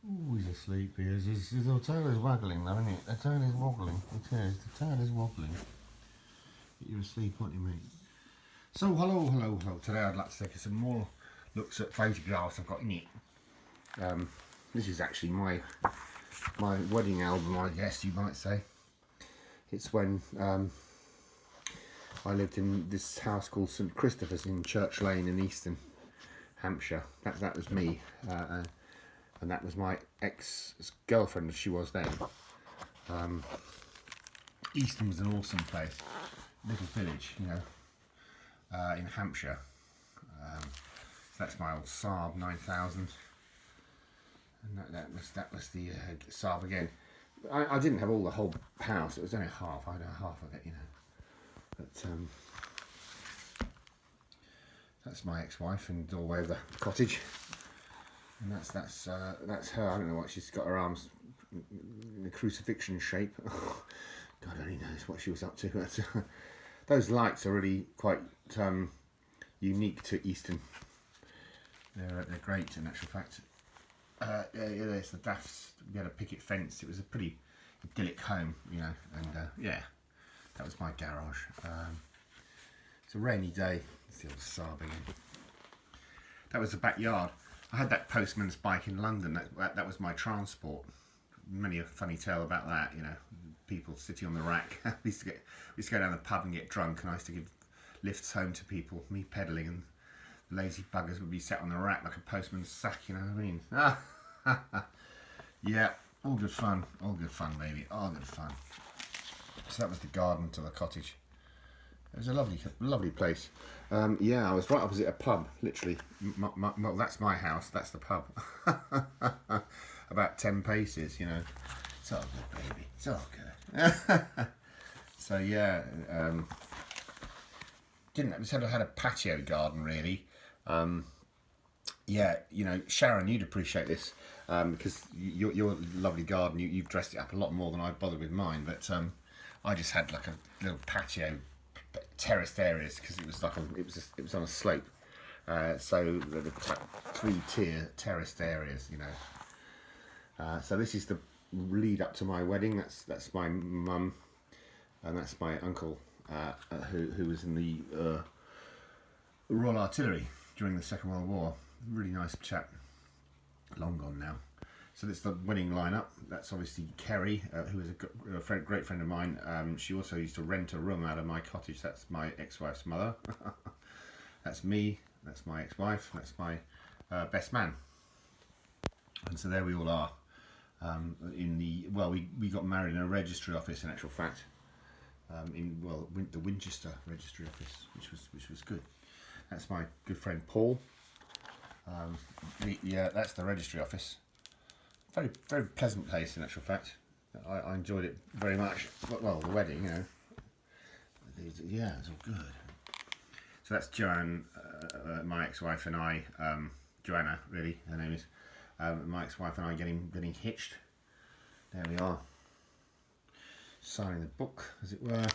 Oh, he's asleep. He is. The tail is waggling though, isn't it? The tail is wobbling. It is. The tail is wobbling. You're asleep, aren't you, mate? So, hello. Today I'd like to take some more looks at photographs I've got in it. This is actually my wedding album, I guess you might say. It's when I lived in this house called St Christopher's in Church Lane in Easton, Hampshire. That was me, and that was my ex-girlfriend as she was then. Easton was an awesome place, little village, you know, in Hampshire. So that's my old Saab 9000, and that was the Saab again. I didn't have all the whole house; it was only half. I had half of it, you know. But that's my ex-wife in the doorway of the cottage, and that's her. I don't know what she's got, her arms in a crucifixion shape. God only knows what she was up to. But, those lights are really quite unique to Easton. They're great in actual fact. It's the Daffs. We had a picket fence. It was a pretty idyllic home, you know, and yeah, that was my garage. It's a rainy day. It's the old Saab again. That was the backyard. I had that postman's bike in London. That was my transport. Many a funny tale about that, you know. People sitting on the rack. we used to go down the pub and get drunk, and I used to give lifts home to people. Me pedalling, and the lazy buggers would be sat on the rack like a postman's sack. You know what I mean? Yeah, all good fun, baby, all good fun. So that was the garden to the cottage. It was a lovely place. Yeah, I was right opposite a pub, literally. Well, that's my house, that's the pub. About 10 paces, you know. It's all good, baby, it's all good. So yeah, we sort of had a patio garden, really. Yeah, you know, Sharon, you'd appreciate this, because your lovely garden, you've dressed it up a lot more than I bothered with mine, but I just had like a little patio, terraced areas, because it was like it was on a slope, so the 3-tier terraced areas, you know. So this is the lead up to my wedding. That's my mum, and that's my uncle, who was in the Royal Artillery during the Second World War. Really nice chap, long gone now. So that's the wedding lineup. That's obviously Kerry, who is a great friend of mine. She also used to rent a room out of my cottage. That's my ex-wife's mother. That's me. That's my ex-wife. That's my best man. And so there we all are. We got married in a registry office, in actual fact. The Winchester registry office, which was good. That's my good friend Paul. Yeah, that's the registry office. Very, very pleasant place, in actual fact. I enjoyed it very much. Well, the wedding, you know. Yeah, it's all good. So that's Joanne, my ex-wife, and I. Joanna, really, her name is. My ex-wife and I getting hitched. There we are. Signing the book, as it were.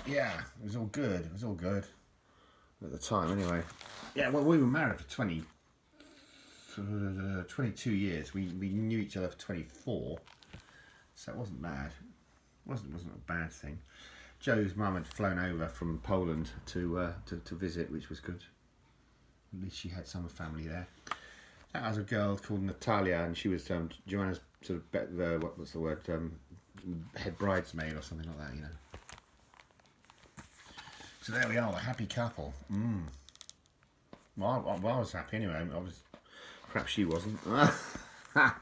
Yeah, it was all good. It was all good at the time, anyway. Yeah, well, we were married for 22 years. We knew each other for 24, so it wasn't bad. Wasn't a bad thing. Joe's mum had flown over from Poland to visit, which was good. At least she had some family there. That was a girl called Natalia, and she was Joanna's sort of what's the word? Head bridesmaid or something like that, you know. So there we are, a happy couple. Well, I was happy anyway. Perhaps she wasn't. I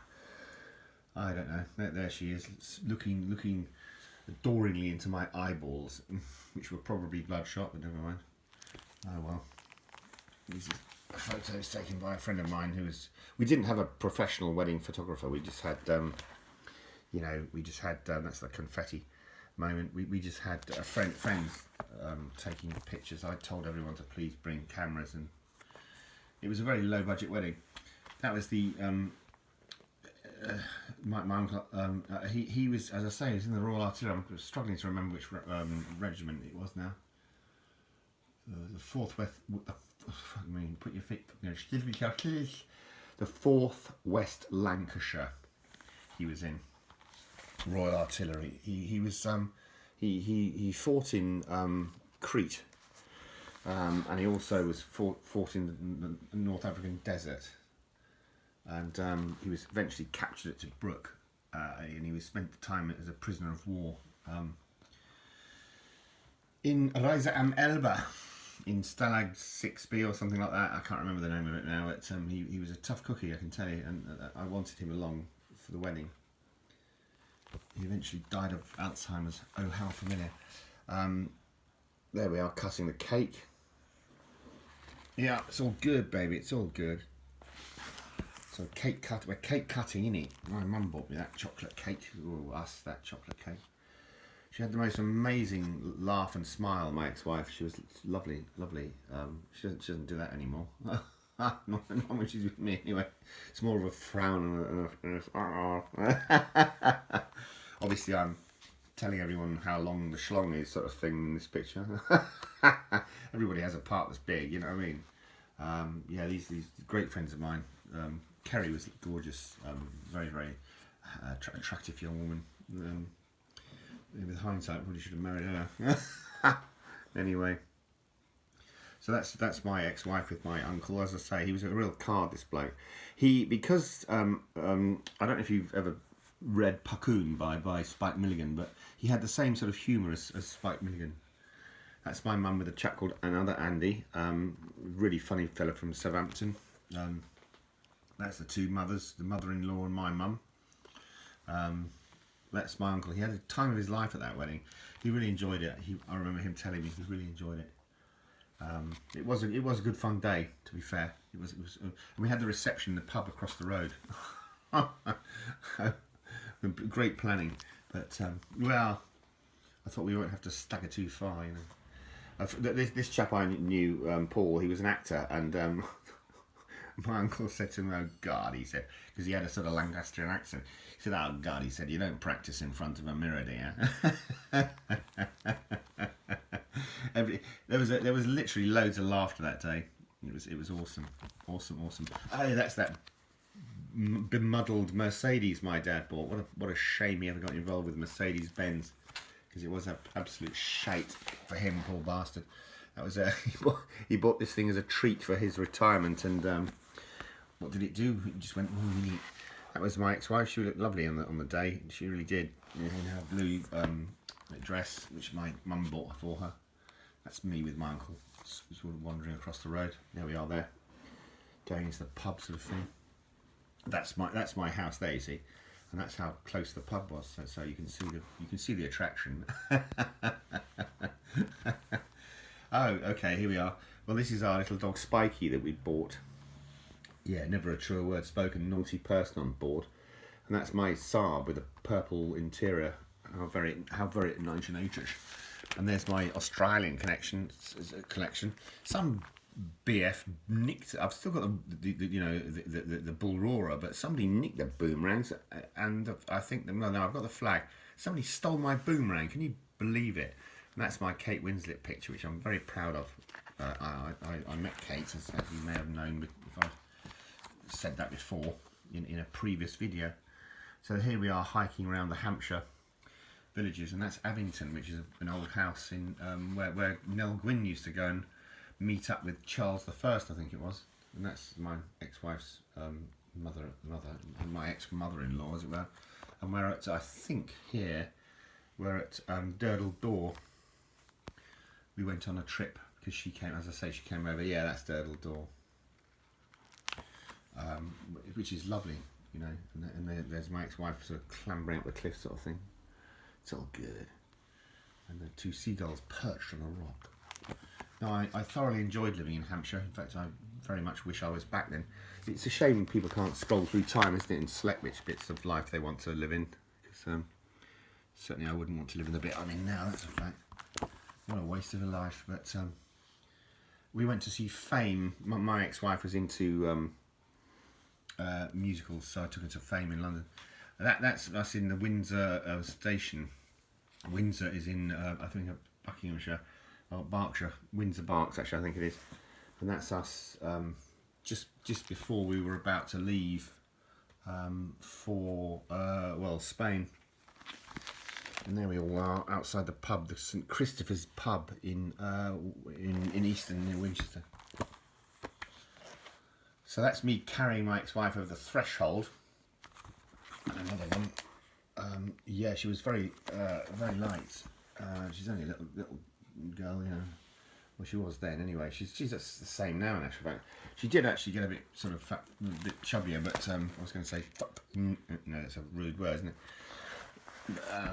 don't know. There she is, looking adoringly into my eyeballs, which were probably bloodshot, but never mind. Oh well. These are photos taken by a friend of mine we didn't have a professional wedding photographer. We just had, that's the confetti moment. We just had friends taking the pictures. I told everyone to please bring cameras, and it was a very low budget wedding. That was the my uncle. He was, as I say, he was in the Royal Artillery. I'm struggling to remember which regiment it was now. The 4th West. I mean, put your feet. Excuse me, please. the 4th West Lancashire. He was in Royal Artillery. He fought in Crete, and he also was fought in the North African desert, and he was eventually captured at Tobruk, and he spent the time as a prisoner of war in Reise am Elbe, in Stalag 6B or something like that. I can't remember the name of it now. But he was a tough cookie, I can tell you, and I wanted him along for the wedding. He eventually died of Alzheimer's. Oh, how familiar. There we are, cutting the cake. Yeah, it's all good, baby. It's all good. So we're cake cutting, innit? My mum bought me that chocolate cake. Ooh, that chocolate cake. She had the most amazing laugh and smile, my ex-wife. She was lovely, lovely. She doesn't do that anymore. Not when she's with me, anyway. It's more of a frown and a Obviously, I'm telling everyone how long the schlong is, sort of thing, in this picture. Everybody has a part that's big, you know what I mean? Yeah, these great friends of mine. Kerry was gorgeous, very, very attractive young woman. With hindsight, probably should have married her. Anyway, so that's my ex-wife with my uncle. As I say, he was a real card, this bloke. Because I don't know if you've ever read Puckoon by Spike Milligan, but he had the same sort of humour as Spike Milligan. That's my mum with a chap called another Andy, really funny fella from Southampton. That's the two mothers, the mother-in-law and my mum. That's my uncle. He had the time of his life at that wedding. He really enjoyed it. I remember him telling me he really enjoyed it. It was a good fun day, to be fair. It was, and we had the reception in the pub across the road. Great planning, but well, I thought we won't have to stagger too far, you know. This chap I knew, Paul, he was an actor, and my uncle said to him, "Oh God," he said, because he had a sort of Lancastrian accent. He said, "Oh God," he said, "you don't practice in front of a mirror, do you?" There was literally loads of laughter that day. It was awesome. Oh, that's that bemuddled Mercedes my dad bought. What a shame he ever got involved with Mercedes Benz, because it was an absolute shite for him, poor bastard. That was he bought this thing as a treat for his retirement, and what did it do? It just went neat. That was my ex-wife. She looked lovely on the day. She really did. In her blue dress, which my mum bought for her. That's me with my uncle, sort of wandering across the road. There we are, there, going into the pub, sort of thing. That's my house there, you see, and that's how close the pub was. So you can see the attraction. Oh, okay, here we are. Well, this is our little dog Spikey that we bought. Yeah, never a truer word spoken. Naughty person on board. And that's my Saab with a purple interior. How very 1980s. And there's my Australian collection. Some BF nicked. I've still got the Bull Roarer, but somebody nicked the boomerangs, and I think no, I've got the flag. Somebody stole my boomerang. Can you believe it? And that's my Kate Winslet picture, which I'm very proud of. I met Kate, as you may have known, if I've said that before in a previous video. So here we are hiking around the Hampshire villages, and that's Avington, which is an old house in where Nell Gwynn used to go and meet up with Charles I, I think it was. And that's my ex-wife's mother, my ex-mother-in-law, as it were. And we're at, I think here, we're at Durdle Door. We went on a trip because she came, as I say, she came over. Yeah, that's Durdle Door, which is lovely, you know. And there's my ex-wife sort of clambering up the cliff, sort of thing. It's all good. And the two seagulls perched on a rock. No, I thoroughly enjoyed living in Hampshire. In fact, I very much wish I was back then. It's a shame people can't scroll through time, isn't it, and select which bits of life they want to live in. Because certainly I wouldn't want to live in the bit I'm in now, that's a fact. What a waste of a life. But we went to see Fame. My ex-wife was into musicals, so I took her to Fame in London. That's us in the Windsor station. Windsor is in, I think, Buckinghamshire. Berkshire, Windsor Berks, actually, I think it is. And that's us just before we were about to leave for Spain. And there we all are outside the pub, the St Christopher's pub in Easton near Winchester. So that's me carrying my ex-wife over the threshold. And another one. Yeah, she was very light. She's only a little girl, you know. Well, she was then anyway. She's the same now in actual fact. She did actually get a bit sort of fat, a bit chubbier, but I was going to say, no, that's a rude word, isn't it?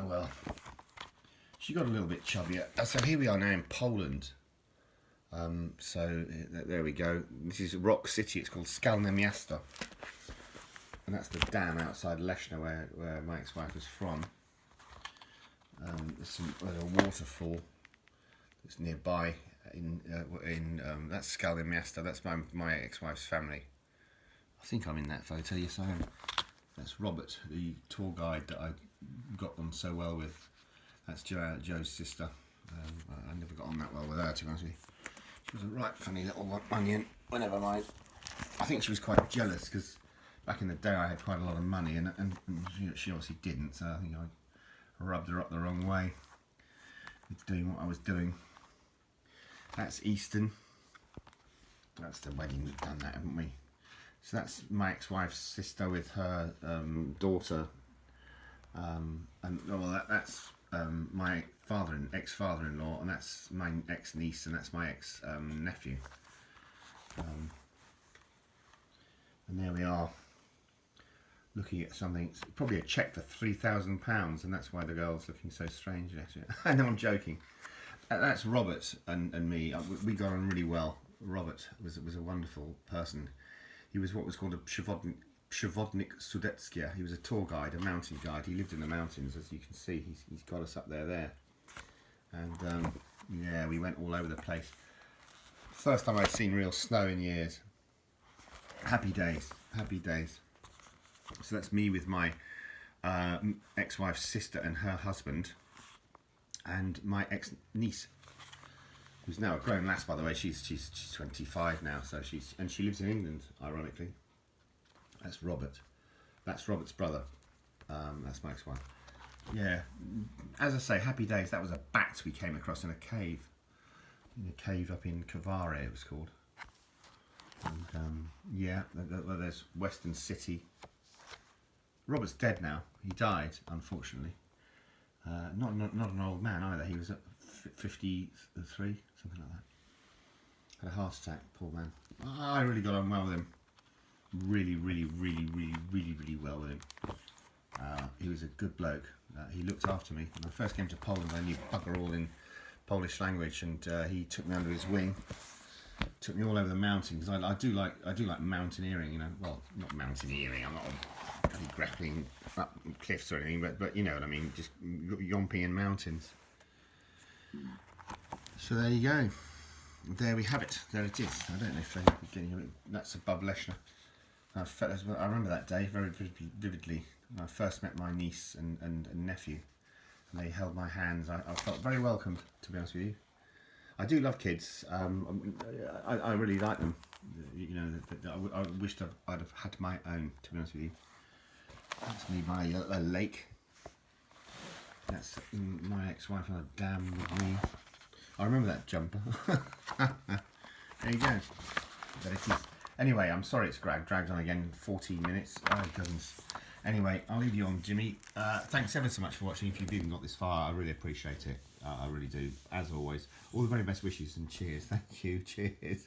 Well, she got a little bit chubbier. So here we are now in Poland. So there we go. This is Rock City. It's called Skalne Miasto, and that's the dam outside Leszno where my ex-wife was from. There's a waterfall that's nearby. That's Skalne Miasto. That's my ex-wife's family. I think I'm in that photo. Yes, I am. That's Robert, the tour guide that I got on so well with. That's Joe's sister. I never got on that well with her, to be honest with you. She was a right funny little onion. Whenever I think she was quite jealous because back in the day I had quite a lot of money and she obviously didn't. So I think I rubbed her up the wrong way with doing what I was doing. That's Easton. That's the wedding. We've done that, haven't we? So that's my ex-wife's sister with her daughter, and well, that's my ex-father-in-law, and that's my ex-niece, and that's my ex-nephew. And there we are, looking at something. It's probably a cheque for £3,000, and that's why the girl's looking so strange. Actually, I know I'm joking. That's Robert and me. We got on really well. Robert was a wonderful person. He was what was called a Przewodnik Sudecki. He was a tour guide, a mountain guide. He lived in the mountains, as you can see. He's got us up there. And yeah, we went all over the place. First time I'd seen real snow in years. Happy days. So that's me with my ex-wife's sister and her husband, and my ex-niece, who's now a grown lass, by the way. She's 25 now, so she lives in England, ironically. That's Robert. That's Robert's brother. That's my ex-wife. Yeah, as I say, happy days. That was a bat we came across in a cave up in Kavare, it was called. And yeah, there's Western City. Robert's dead now. He died, unfortunately. Not an old man either. He was at 53, something like that. Had a heart attack, poor man. I really got on well with him. Really well with him. He was a good bloke. He looked after me. When I first came to Poland, I knew bugger all in Polish language, and he took me under his wing. Took me all over the mountains. I do like mountaineering, you know. Well, not mountaineering. I'm not bloody grappling up cliffs or anything, but you know what I mean. Just yomping in mountains. So there you go. There we have it. There it is. I don't know if they're getting a bit. That's above Leszno. I remember that day very vividly. When I first met my niece and nephew, and they held my hands. I felt very welcomed, to be honest with you. I do love kids. I really like them. You know, I wished I'd have had my own, to be honest with you. That's me by a lake. That's my ex-wife on a dam with me. I remember that jumper. There you go. There it is. Anyway, I'm sorry it's dragged on again. 14 minutes. Oh goodness. Anyway, I'll leave you on, Jimmy. Thanks ever so much for watching. If you've even got this far, I really appreciate it. I really do. As always, all the very best wishes and cheers. Thank you. Cheers.